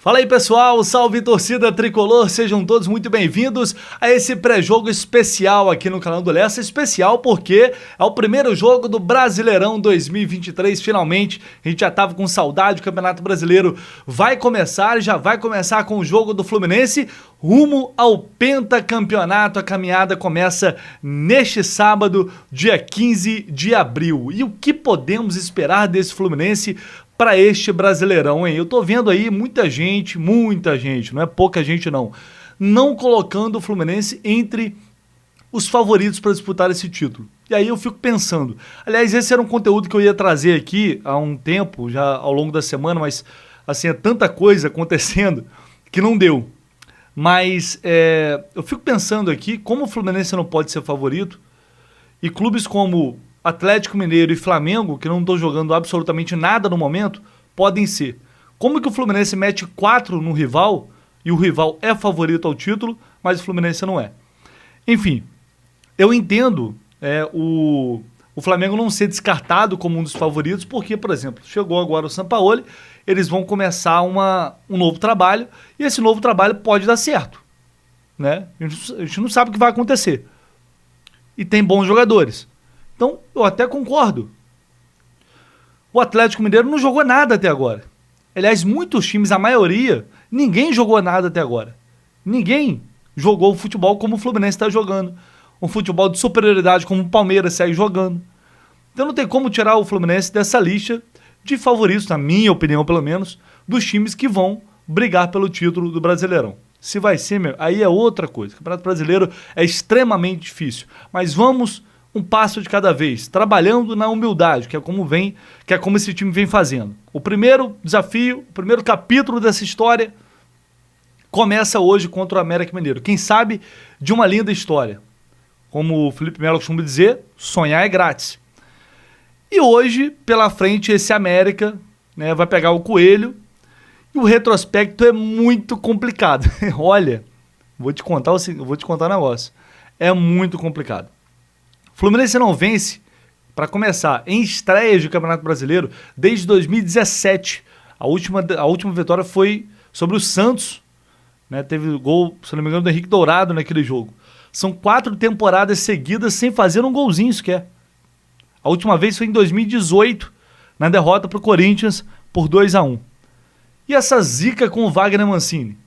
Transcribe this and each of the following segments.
Fala aí pessoal, salve torcida tricolor, sejam todos muito bem-vindos a esse pré-jogo especial aqui no canal do Lessa. Especial porque é o primeiro jogo do Brasileirão 2023, finalmente. A gente já tava com saudade, o Campeonato Brasileiro vai começar e já vai começar com o jogo do Fluminense rumo ao pentacampeonato. A caminhada começa neste sábado, dia 15 de abril. E o que podemos esperar desse Fluminense para este Brasileirão, hein? Eu tô vendo aí muita gente, não é pouca gente não colocando o Fluminense entre os favoritos para disputar esse título. E aí eu fico pensando, aliás, esse era um conteúdo que eu ia trazer aqui há um tempo, já ao longo da semana, mas assim, é tanta coisa acontecendo que não deu. Mas eu fico pensando aqui, como o Fluminense não pode ser favorito, e clubes como Atlético Mineiro e Flamengo, que não estão jogando absolutamente nada no momento, podem ser. Como que o Fluminense mete 4 no rival, e o rival é favorito ao título, mas o Fluminense não é? Enfim, eu entendo o Flamengo não ser descartado como um dos favoritos, porque, por exemplo, chegou agora o Sampaoli, eles vão começar um novo trabalho, e esse novo trabalho pode dar certo, né? A gente não sabe o que vai acontecer. E tem bons jogadores. Então, eu até concordo. O Atlético Mineiro não jogou nada até agora. Aliás, muitos times, a maioria, ninguém jogou nada até agora. Ninguém jogou o futebol como o Fluminense está jogando. Um futebol de superioridade como o Palmeiras segue jogando. Então não tem como tirar o Fluminense dessa lista de favoritos, na minha opinião pelo menos, dos times que vão brigar pelo título do Brasileirão. Se vai ser, aí é outra coisa. O Campeonato Brasileiro é extremamente difícil. Mas vamos um passo de cada vez, trabalhando na humildade, que é como esse time vem fazendo. O primeiro desafio, o primeiro capítulo dessa história começa hoje contra o América Mineiro. Quem sabe de uma linda história. Como o Felipe Melo costuma dizer, sonhar é grátis. E hoje, pela frente, esse América, né, vai pegar o Coelho e o retrospecto é muito complicado. Olha, vou te contar um negócio. É muito complicado. Fluminense não vence, para começar, em estreias de Campeonato Brasileiro desde 2017. A última vitória foi sobre o Santos, né? Teve gol, se não me engano, do Henrique Dourado naquele jogo. São 4 temporadas seguidas sem fazer um golzinho sequer. A última vez foi em 2018, na derrota para o Corinthians por 2-1. E essa zica com o Wagner Mancini?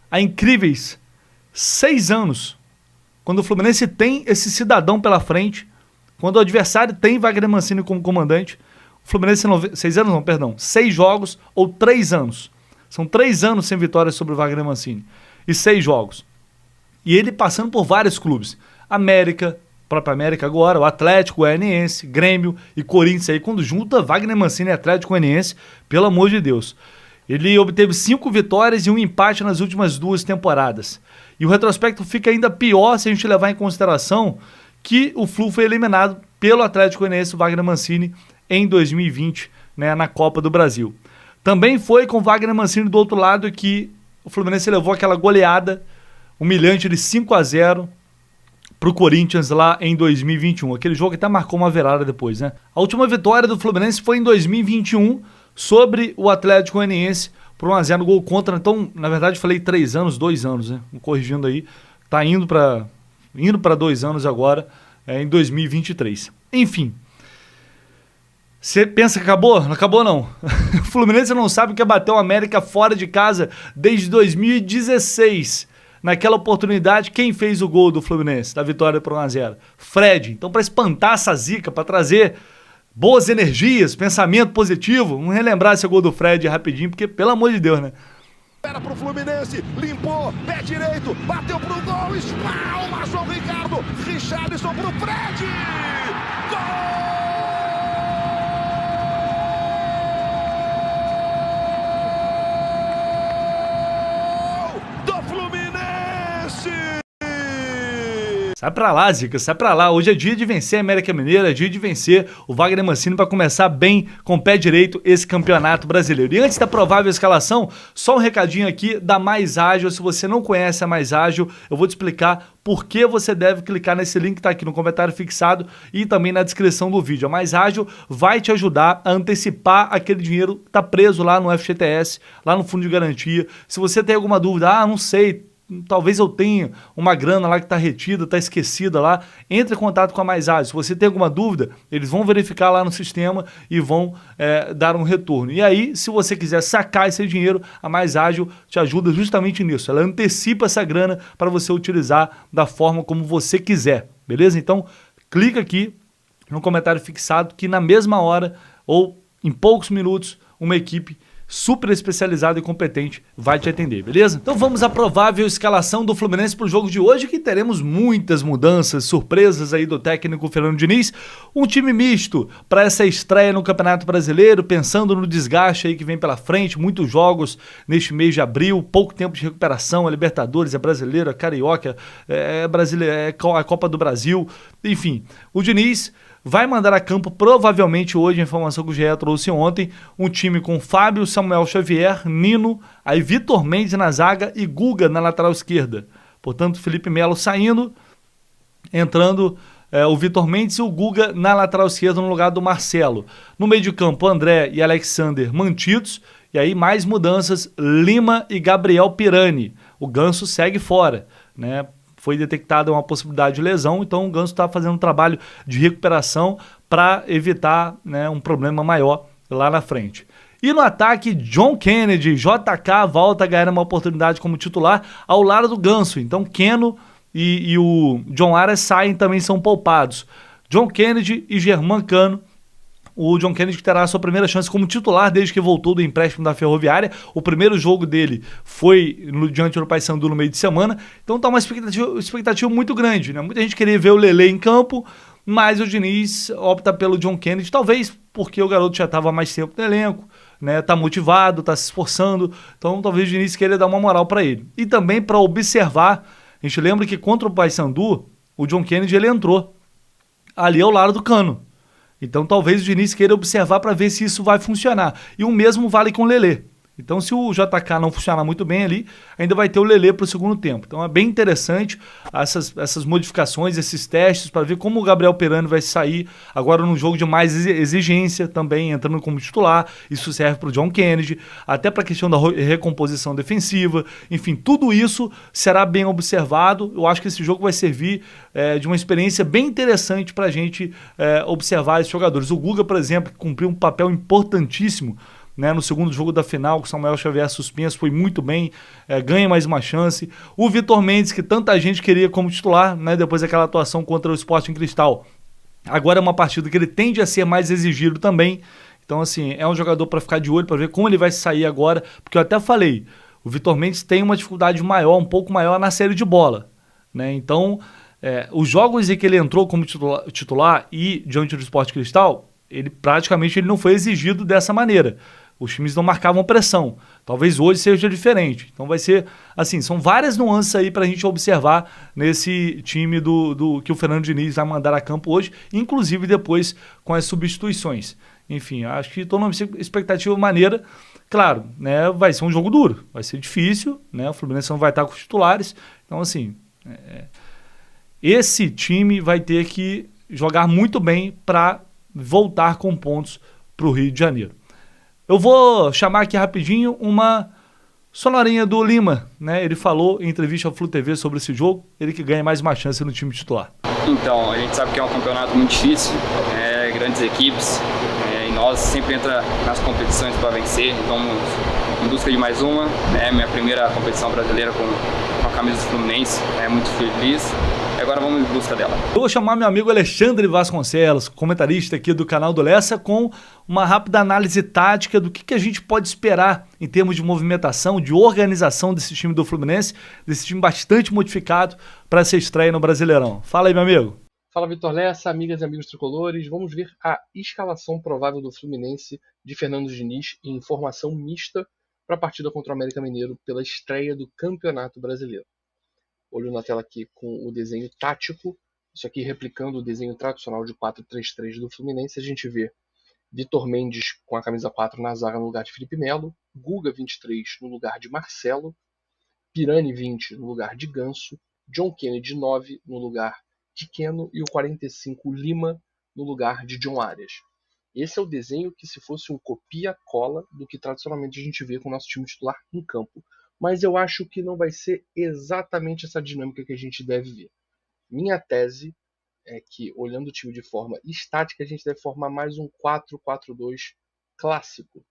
Há incríveis 6 anos. Quando o Fluminense tem esse cidadão pela frente, quando o adversário tem Wagner Mancini como comandante, o Fluminense 6 jogos ou 3 anos. São 3 anos sem vitória sobre o Wagner Mancini. E 6 jogos. E ele passando por vários clubes. América, própria América agora, o Atlético Goianiense, Grêmio e Corinthians. Aí quando junta Wagner Mancini e Atlético Goianiense, pelo amor de Deus. Ele obteve 5 vitórias e 1 empate nas últimas 2 temporadas. E o retrospecto fica ainda pior se a gente levar em consideração que o Flu foi eliminado pelo Atlético Goianiense, o Wagner Mancini, em 2020, né, na Copa do Brasil. Também foi com o Wagner Mancini do outro lado que o Fluminense levou aquela goleada humilhante de 5-0 para o Corinthians lá em 2021. Aquele jogo que até marcou uma virada depois, né? A última vitória do Fluminense foi em 2021 sobre o Atlético Goianiense por 1-0 no gol contra. Então, na verdade, falei 3 anos, 2 anos, né? Corrigindo aí, tá indo para 2 anos agora, em 2023. Enfim, você pensa que acabou? Não acabou, não. O Fluminense não sabe o que é bater o América fora de casa desde 2016. Naquela oportunidade, quem fez o gol do Fluminense, da vitória por 1-0? Fred. Então, para espantar essa zica, para trazer boas energias, pensamento positivo, vamos relembrar esse gol do Fred rapidinho, porque, pelo amor de Deus, né? Era pro Fluminense, limpou, pé direito, bateu pro gol, espalma João Ricardo, Richarlison pro Fred! Gol! Sai pra lá, Zica, sai pra lá. Hoje é dia de vencer a América Mineira, é dia de vencer o Wagner Mancini para começar bem com o pé direito esse campeonato brasileiro. E antes da provável escalação, só um recadinho aqui da Mais Ágil. Se você não conhece a Mais Ágil, eu vou te explicar por que você deve clicar nesse link que tá aqui no comentário fixado e também na descrição do vídeo. A Mais Ágil vai te ajudar a antecipar aquele dinheiro que tá preso lá no FGTS, lá no Fundo de Garantia. Se você tem alguma dúvida, não sei, talvez eu tenha uma grana lá que está retida, está esquecida lá, entre em contato com a Mais Ágil. Se você tem alguma dúvida, eles vão verificar lá no sistema e vão dar um retorno. E aí, se você quiser sacar esse dinheiro, a Mais Ágil te ajuda justamente nisso. Ela antecipa essa grana para você utilizar da forma como você quiser, beleza? Então, clica aqui no comentário fixado que na mesma hora ou em poucos minutos, uma equipe super especializado e competente vai te atender, beleza? Então vamos à provável escalação do Fluminense para o jogo de hoje, que teremos muitas mudanças, surpresas aí do técnico Fernando Diniz. Um time misto para essa estreia no Campeonato Brasileiro, pensando no desgaste aí que vem pela frente, muitos jogos neste mês de abril, pouco tempo de recuperação, a Libertadores, é Brasileiro, é Carioca, é a Copa do Brasil, enfim. O Diniz vai mandar a campo, provavelmente hoje, a informação que o GE trouxe ontem, um time com Fábio, Samuel Xavier, Nino, aí Vitor Mendes na zaga e Guga na lateral esquerda. Portanto, Felipe Melo saindo, entrando o Vitor Mendes e o Guga na lateral esquerda no lugar do Marcelo. No meio de campo, André e Alexander mantidos, e aí mais mudanças, Lima e Gabriel Pirani. O Ganso segue fora, né? Foi detectada uma possibilidade de lesão, então o Ganso está fazendo um trabalho de recuperação para evitar, né, um problema maior lá na frente. E no ataque, John Kennedy, JK volta a ganhar uma oportunidade como titular ao lado do Ganso. Então Keno e o John Aras saem, também são poupados. John Kennedy e Germán Cano. O John Kennedy terá a sua primeira chance como titular desde que voltou do empréstimo da Ferroviária. O primeiro jogo dele foi diante do Paysandu no meio de semana. Então tá uma expectativa muito grande, né? Muita gente queria ver o Lelê em campo, mas o Diniz opta pelo John Kennedy, talvez porque o garoto já estava mais tempo no elenco, né? Tá motivado, tá se esforçando. Então talvez o Diniz queira dar uma moral para ele. E também para observar, a gente lembra que contra o Paysandu, o John Kennedy ele entrou ali ao lado do Cano. Então talvez o Diniz queira observar para ver se isso vai funcionar. E o mesmo vale com o Lelê. Então se o JK não funcionar muito bem ali, ainda vai ter o Lelê para o segundo tempo. Então é bem interessante essas modificações, esses testes, para ver como o Gabriel Pirani vai sair agora num jogo de mais exigência também, entrando como titular. Isso serve para o John Kennedy, até para a questão da recomposição defensiva. Enfim, tudo isso será bem observado. Eu acho que esse jogo vai servir de uma experiência bem interessante para a gente observar esses jogadores. O Guga, por exemplo, que cumpriu um papel importantíssimo, né, no segundo jogo da final, com o Samuel Xavier suspenso, foi muito bem, ganha mais uma chance. O Vitor Mendes, que tanta gente queria como titular, né, depois daquela atuação contra o Sporting Cristal. Agora é uma partida que ele tende a ser mais exigido também. Então, assim, é um jogador para ficar de olho, para ver como ele vai sair agora, porque eu até falei, o Vitor Mendes tem uma dificuldade maior, um pouco maior na série de bola, né? Então, os jogos em que ele entrou como titular e diante do Sporting Cristal, ele praticamente não foi exigido dessa maneira. Os times não marcavam pressão. Talvez hoje seja diferente. Então vai ser, assim, são várias nuances aí para a gente observar nesse time do que o Fernando Diniz vai mandar a campo hoje, inclusive depois com as substituições. Enfim, acho que estou numa expectativa maneira. Claro, né, vai ser um jogo duro, vai ser difícil, né, o Fluminense não vai estar com os titulares. Então, assim, esse time vai ter que jogar muito bem para voltar com pontos para o Rio de Janeiro. Eu vou chamar aqui rapidinho uma sonorinha do Lima, né? Ele falou em entrevista ao Flu TV sobre esse jogo, ele que ganha mais uma chance no time titular. Então, a gente sabe que é um campeonato muito difícil, grandes equipes, e nós sempre entramos nas competições para vencer, então em busca de mais uma, minha primeira competição brasileira com a camisa do Fluminense, muito feliz. Agora vamos em busca dela. Eu vou chamar meu amigo Alexandre Vasconcelos, comentarista aqui do canal do Lessa, com uma rápida análise tática do que a gente pode esperar em termos de movimentação, de organização desse time do Fluminense, desse time bastante modificado para essa estreia no Brasileirão. Fala aí, meu amigo. Fala, Vitor Lessa, amigas e amigos tricolores. Vamos ver a escalação provável do Fluminense de Fernando Diniz em formação mista para a partida contra o América Mineiro pela estreia do Campeonato Brasileiro. olho na tela aqui com o desenho tático, isso aqui replicando o desenho tradicional de 4-3-3 do Fluminense. A gente vê Vitor Mendes com a camisa 4 na zaga no lugar de Felipe Melo, Guga 23 no lugar de Marcelo, Pirani 20 no lugar de Ganso, John Kennedy 9 no lugar de Keno e o 45 Lima no lugar de John Arias. Esse é o desenho que, se fosse um copia-cola do que tradicionalmente a gente vê com o nosso time titular em campo. Mas eu acho que não vai ser exatamente essa dinâmica que a gente deve ver. Minha tese é que, olhando o time de forma estática, a gente deve formar mais um 4-4-2 clássico,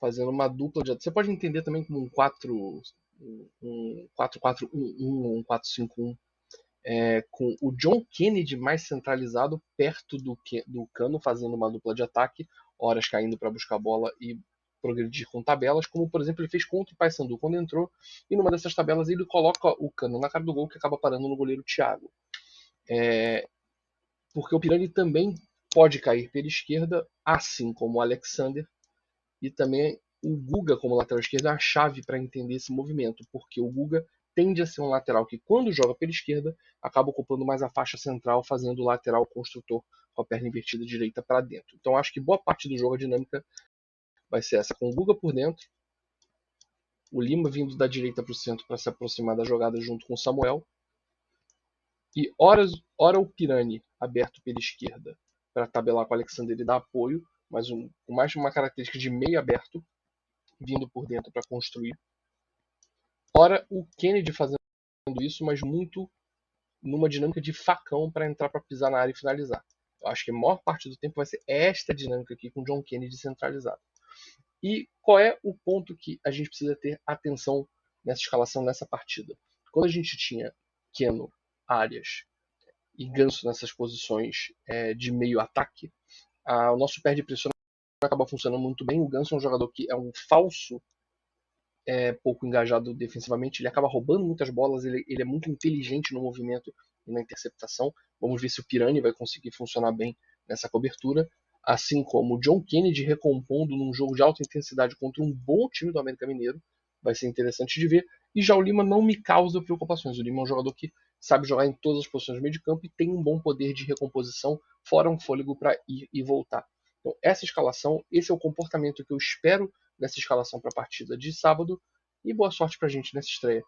fazendo uma dupla de... Você pode entender também como um 4-4-1-1 ou um 4-5-1, com o John Kennedy mais centralizado perto do Cano, fazendo uma dupla de ataque, horas caindo para buscar a bola e progredir com tabelas, como por exemplo ele fez contra o Paysandu quando entrou, e numa dessas tabelas ele coloca o Cano na cara do gol, que acaba parando no goleiro Thiago. Porque o Pirani também pode cair pela esquerda, assim como o Alexander, e também o Guga como lateral esquerdo é a chave para entender esse movimento, porque o Guga tende a ser um lateral que, quando joga pela esquerda, acaba ocupando mais a faixa central, fazendo o lateral construtor com a perna invertida direita para dentro. Então acho que boa parte do jogo, a dinâmica vai ser essa, com o Guga por dentro, o Lima vindo da direita para o centro para se aproximar da jogada junto com o Samuel, e ora o Pirani aberto pela esquerda para tabelar com o Alexander e dar apoio, mas com mais uma característica de meio aberto, vindo por dentro para construir. Ora o Kennedy fazendo isso, mas muito numa dinâmica de facão para entrar para pisar na área e finalizar. Eu acho que a maior parte do tempo vai ser esta dinâmica aqui com o John Kennedy centralizado. E qual é o ponto que a gente precisa ter atenção nessa escalação, nessa partida? Quando a gente tinha Keno, Arias e Ganso nessas posições de meio ataque, o nosso pé de pressão acaba funcionando muito bem. O Ganso é um jogador que é um falso pouco engajado defensivamente, ele acaba roubando muitas bolas, ele é muito inteligente no movimento e na interceptação. Vamos ver se o Pirani vai conseguir funcionar bem nessa cobertura, assim como o John Kennedy recompondo num jogo de alta intensidade contra um bom time do América Mineiro, vai ser interessante de ver. E já o Lima não me causa preocupações, o Lima é um jogador que sabe jogar em todas as posições do meio de campo e tem um bom poder de recomposição, fora um fôlego para ir e voltar. Então essa escalação, esse é o comportamento que eu espero dessa escalação para a partida de sábado, e boa sorte para a gente nessa estreia.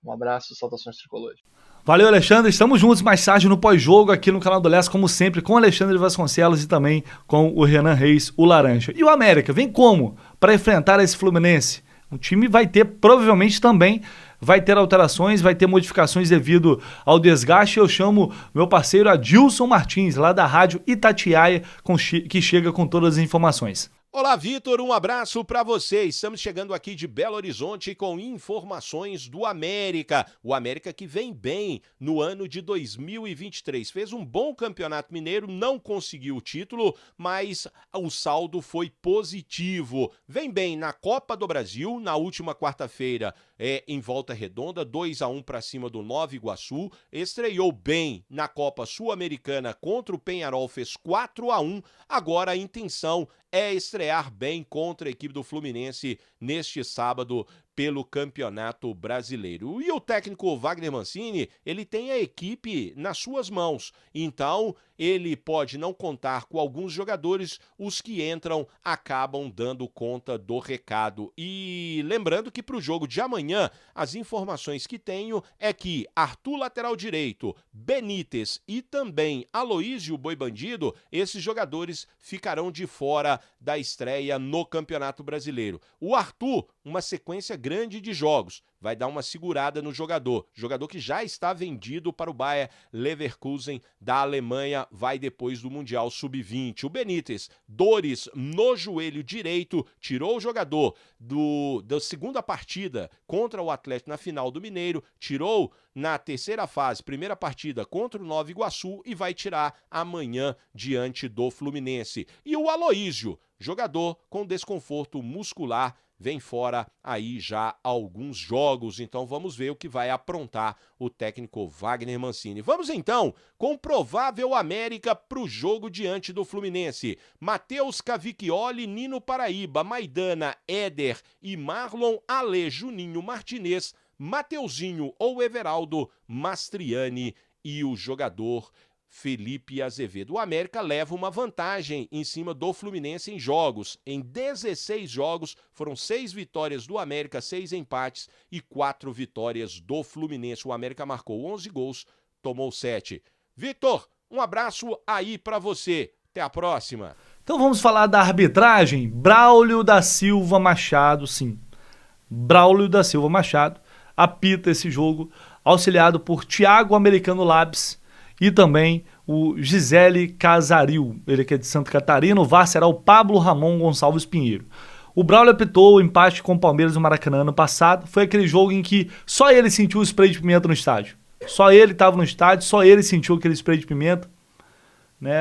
Um abraço, saudações tricolores. Valeu, Alexandre. Estamos juntos mais tarde no pós-jogo aqui no canal do Leste, como sempre, com o Alexandre Vasconcelos e também com o Renan Reis, o Laranja. E o América, vem como para enfrentar esse Fluminense? O time vai ter, provavelmente também, vai ter alterações, vai ter modificações devido ao desgaste. Eu chamo meu parceiro Adilson Martins, lá da Rádio Itatiaia, que chega com todas as informações. Olá, Vitor, um abraço para você. Estamos chegando aqui de Belo Horizonte com informações do América. O América que vem bem no ano de 2023. Fez um bom campeonato mineiro, não conseguiu o título, mas o saldo foi positivo. Vem bem na Copa do Brasil, na última quarta-feira, em Volta Redonda, 2-1 para cima do Nova Iguaçu. Estreou bem na Copa Sul-Americana contra o Peñarol, fez 4-1. Agora a intenção é estrear bem contra a equipe do Fluminense neste sábado pelo Campeonato Brasileiro. E o técnico Wagner Mancini, ele tem a equipe nas suas mãos, então ele pode não contar com alguns jogadores, os que entram acabam dando conta do recado. E lembrando que para o jogo de amanhã, as informações que tenho é que Arthur, lateral direito, Benítez e também Aloísio Boi Bandido, esses jogadores ficarão de fora da estreia no Campeonato Brasileiro. O Arthur, uma sequência grande de jogos, vai dar uma segurada no jogador que já está vendido para o Bayer Leverkusen da Alemanha, vai depois do Mundial Sub-20. O Benítez, dores no joelho direito, tirou o jogador da segunda partida contra o Atlético na final do Mineiro, tirou na terceira fase, primeira partida contra o Nova Iguaçu e vai tirar amanhã diante do Fluminense. E o Aloísio, jogador com desconforto muscular, vem fora aí já há alguns jogos, então vamos ver o que vai aprontar o técnico Wagner Mancini. Vamos então com o provável América para o jogo diante do Fluminense. Matheus Cavicchioli, Nino Paraíba, Maidana, Éder e Marlon, Ale, Juninho, Martinez, Mateuzinho ou Everaldo, Mastriani e o jogador Felipe Azevedo. O América leva uma vantagem em cima do Fluminense em jogos. Em 16 jogos, foram 6 vitórias do América, 6 empates e 4 vitórias do Fluminense. O América marcou 11 gols, tomou 7. Vitor, um abraço aí pra você. Até a próxima. Então vamos falar da arbitragem. Braulio da Silva Machado, sim. Braulio da Silva Machado apita esse jogo, auxiliado por Thiago Americano Labs e também o Gisele Casaril, ele que é de Santa Catarina. O VAR será o Pablo Ramon Gonçalves Pinheiro. O Braulio apitou o empate com o Palmeiras no Maracanã ano passado. Foi aquele jogo em que só ele sentiu o spray de pimenta no estádio. Só ele estava no estádio, só ele sentiu aquele spray de pimenta. Né?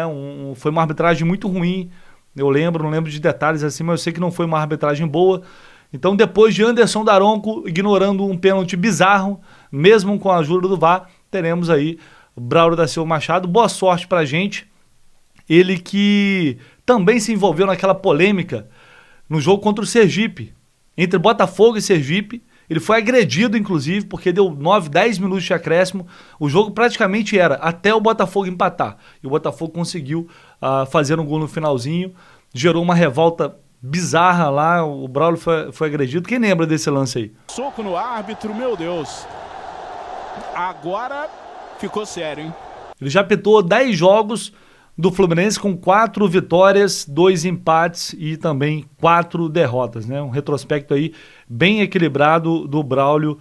Foi uma arbitragem muito ruim. Eu lembro, não lembro de detalhes assim, mas eu sei que não foi uma arbitragem boa. Então, depois de Anderson Daronco ignorando um pênalti bizarro, mesmo com a ajuda do VAR, teremos aí Braulio da Silva Machado. Boa sorte pra gente. Ele que também se envolveu naquela polêmica no jogo contra o Sergipe, entre Botafogo e Sergipe. Ele foi agredido, inclusive, porque deu 9, 10 minutos de acréscimo. O jogo praticamente era até o Botafogo empatar. E o Botafogo conseguiu fazer um gol no finalzinho. Gerou uma revolta bizarra lá. O Braulio foi agredido. Quem lembra desse lance aí? Soco no árbitro, meu Deus. Agora ficou sério, hein? Ele já apitou 10 jogos do Fluminense com 4 vitórias, 2 empates e também 4 derrotas, né? Um retrospecto aí bem equilibrado do Braulio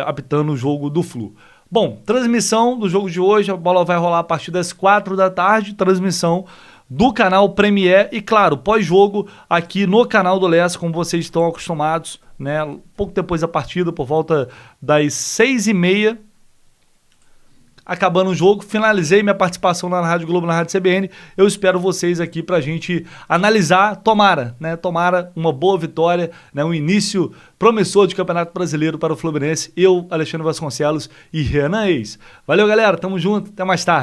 apitando o jogo do Flu. Bom, transmissão do jogo de hoje, a bola vai rolar a partir das 4 da tarde, transmissão do canal Premier e, claro, pós-jogo aqui no canal do Lessa, como vocês estão acostumados, né? Pouco depois da partida, por volta das 6h30, acabando o jogo, finalizei minha participação na Rádio Globo, na Rádio CBN. Eu espero vocês aqui pra gente analisar, tomara uma boa vitória, né? Um início promissor de Campeonato Brasileiro para o Fluminense. Eu, Alexandre Vasconcelos e Renan Eis. Valeu, galera, tamo junto, até mais tarde.